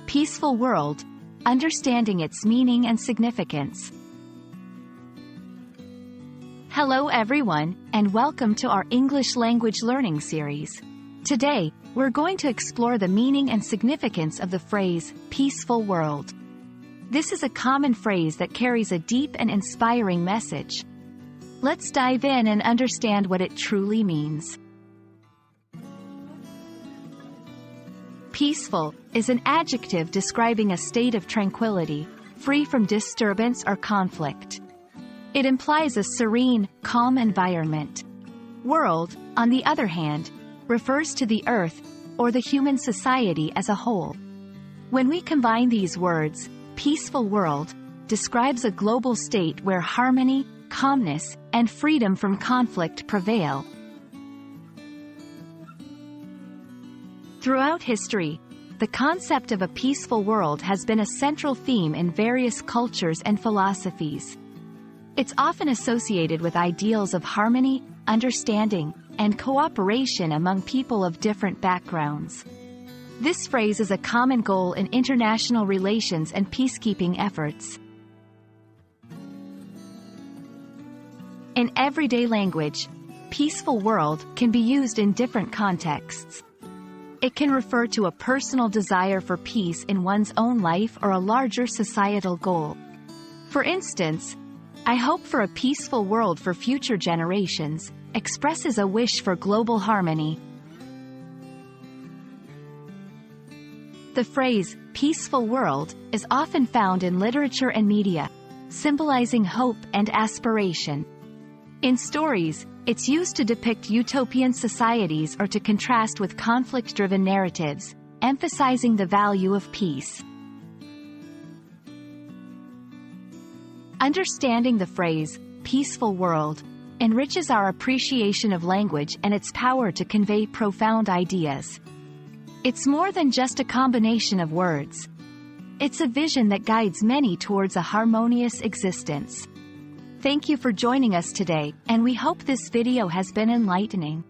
Peaceful world, understanding its meaning and significance. Hello everyone, and welcome to our English language learning series. Today, we're going to explore the meaning and significance of the phrase, peaceful world. This is a common phrase that carries a deep and inspiring message. Let's dive in and understand what it truly means. Peaceful is an adjective describing a state of tranquility, free from disturbance or conflict. It implies a serene, calm environment. World, on the other hand, refers to the earth, or the human society as a whole. When we combine these words, peaceful world describes a global state where harmony, calmness, and freedom from conflict prevail. Throughout history, the concept of a peaceful world has been a central theme in various cultures and philosophies. It's often associated with ideals of harmony, understanding, and cooperation among people of different backgrounds. This phrase is a common goal in international relations and peacekeeping efforts. In everyday language, peaceful world can be used in different contexts. It can refer to a personal desire for peace in one's own life or a larger societal goal. For instance, "I hope for a peaceful world for future generations," expresses a wish for global harmony. The phrase, peaceful world, is often found in literature and media, symbolizing hope and aspiration. In stories, it's used to depict utopian societies or to contrast with conflict-driven narratives, emphasizing the value of peace. Understanding the phrase, peaceful world, enriches our appreciation of language and its power to convey profound ideas. It's more than just a combination of words. It's a vision that guides many towards a harmonious existence. Thank you for joining us today, and we hope this video has been enlightening.